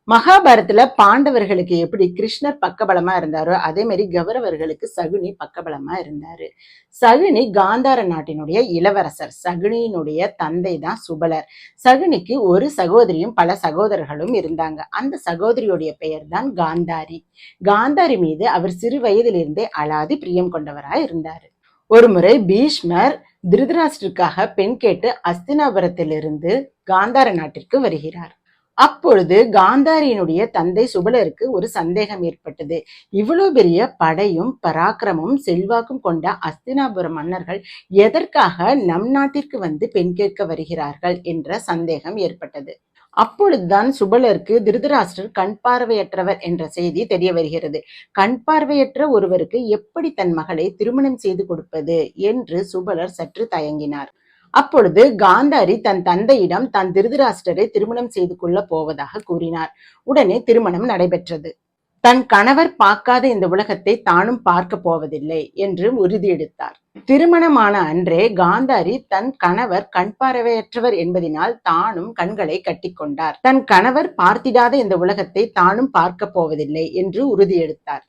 மகாபாரதத்துல பாண்டவர்களுக்கு எப்படி கிருஷ்ணர் பக்கபலமா இருந்தாரோ அதே மாதிரி கௌரவர்களுக்கு சகுனி பக்கபலமா இருந்தாரு. சகுனி காந்தார நாட்டினுடைய இளவரசர். சகுனியினுடைய தந்தை தான் சுபலர். சகுனிக்கு ஒரு சகோதரியும் பல சகோதரர்களும் இருந்தாங்க. அந்த சகோதரியுடைய பெயர் தான் காந்தாரி. காந்தாரி மீது அவர் சிறு வயதிலிருந்தே அலாதி பிரியம் கொண்டவராய் இருந்தாரு. ஒரு முறை பீஷ்மர் திருதராஷ்டிற்காக பெண் கேட்டு அஸ்தினாபுரத்திலிருந்து காந்தார நாட்டிற்கு வருகிறார். அப்பொழுது காந்தாரியினுடைய தந்தை சுபலருக்கு ஒரு சந்தேகம் ஏற்பட்டது. இவ்வளவு பெரிய படையும் பராக்கிரமும் செல்வாக்கும் கொண்ட அஸ்தினாபுர மன்னர்கள் எதற்காக நம் நாட்டிற்கு வந்து பெண் கேட்க வருகிறார்கள் என்ற சந்தேகம் ஏற்பட்டது. அப்பொழுதுதான் சுபலருக்கு திருதராஷ்டிரர் கண் பார்வையற்றவர் என்ற செய்தி தெரிய வருகிறது. கண் பார்வையற்ற ஒருவருக்கு எப்படி தன் மகளை திருமணம் செய்து கொடுப்பது என்று சுபலர் சற்று தயங்கினார். அப்பொழுது காந்தாரி தன் தந்தையிடம் தான் திருதராஷ்டிரரை திருமணம் செய்து கொள்ள போவதாக கூறினார். உடனே திருமணம் நடைபெற்றது. தன் கணவர் பார்க்காத இந்த உலகத்தை தானும் பார்க்க போவதில்லை என்று உறுதியெடுத்தார். திருமணமான அன்றே காந்தாரி தன் கணவர் கண் பார்வையற்றவர் என்பதனால் தானும் கண்களை கட்டிக்கொண்டார். தன் கணவர் பார்த்திடாத இந்த உலகத்தை தானும் பார்க்க போவதில்லை என்று உறுதியெடுத்தார்.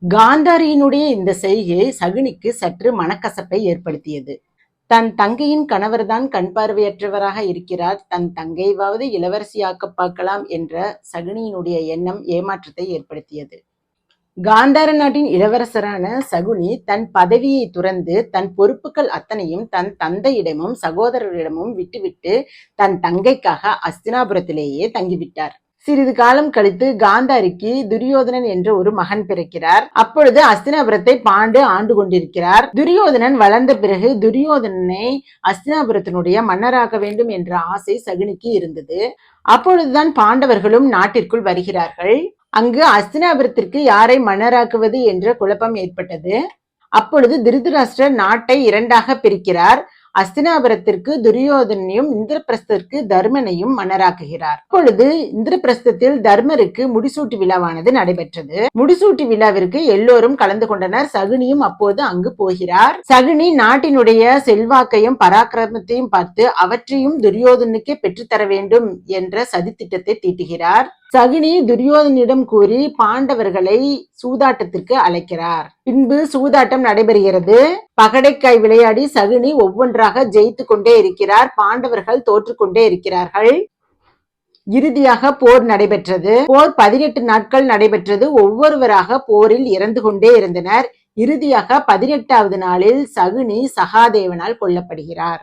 காந்தாரியினுடைய இந்த செய்கை சகுனிக்கு சற்று மனக்கசப்பை ஏற்படுத்தியது. தன் தங்கையின் கணவர்தான் கண் பார்வையற்றவராக இருக்கிறார், தன் தங்கையாவது இளவரசியாக்க பார்க்கலாம் என்ற சகுனியினுடைய எண்ணம் ஏமாற்றத்தை ஏற்படுத்தியது. காந்தார நாட்டின் இளவரசரான சகுனி தன் பதவியை துறந்து தன் பொறுப்புகள் அத்தனையும் தன் தந்தையிடமும் சகோதரரிடமும் விட்டுவிட்டு தன் தங்கைக்காக அஸ்தினாபுரத்திலேயே தங்கிவிட்டார். சிறிது காலம் கழித்து காந்தாரிக்கு துரியோதனன் என்ற ஒரு மகன் பிறக்கிறார். அப்பொழுது அஸ்தினாபுரத்தை பாண்டு ஆண்டு கொண்டிருக்கிறார். துரியோதனன் வளர்ந்த பிறகு துரியோதனனை அஸ்தினாபுரத்தினுடைய மன்னராக வேண்டும் என்ற ஆசை சகுனிக்கு இருந்தது. அப்பொழுதுதான் பாண்டவர்களும் நாட்டிற்குள் வருகிறார்கள். அங்கு அஸ்தினாபுரத்திற்கு யாரை மன்னராக்குவது என்ற குழப்பம் ஏற்பட்டது. அப்பொழுது திருதராஷ்டிரர் நாட்டை இரண்டாக பிரிக்கிறார். அஸ்தினாபுரத்திற்கு துரியோதனையும் இந்திரபிரஸ்தத்திற்கு தர்மனையும் மன்னராக்குகிறார். அப்பொழுது இந்திரபிரஸ்தத்தில் தர்மருக்கு முடிசூட்டு விழாவானது நடைபெற்றது. முடிசூட்டு விழாவிற்கு எல்லோரும் கலந்து கொண்டனர். சகுனியும் அப்போது அங்கு போகிறார். சகுனி நாட்டினுடைய செல்வாக்கையும் பராக்கிரமத்தையும் பார்த்து அவற்றையும் துரியோதனுக்கே பெற்றுத்தர வேண்டும் என்ற சதித்திட்டத்தை தீட்டுகிறார். சகுனி துரியோதனிடம் கூறி பாண்டவர்களை சூதாட்டத்திற்கு அழைக்கிறார். பின்பு சூதாட்டம் நடைபெறுகிறது. பகடைக்காய் விளையாடி சகுனி ஒவ்வொன்றாக ஜெயித்து கொண்டே இருக்கிறார். பாண்டவர்கள் தோற்று கொண்டே இருக்கிறார்கள். இறுதியாக போர் நடைபெற்றது. போர் 18 நாட்கள் நடைபெற்றது. ஒவ்வொருவராக போரில் இறந்து கொண்டே இருந்தனர். இறுதியாக 18வது நாளில் சகுனி சகாதேவனால் கொல்லப்படுகிறார்.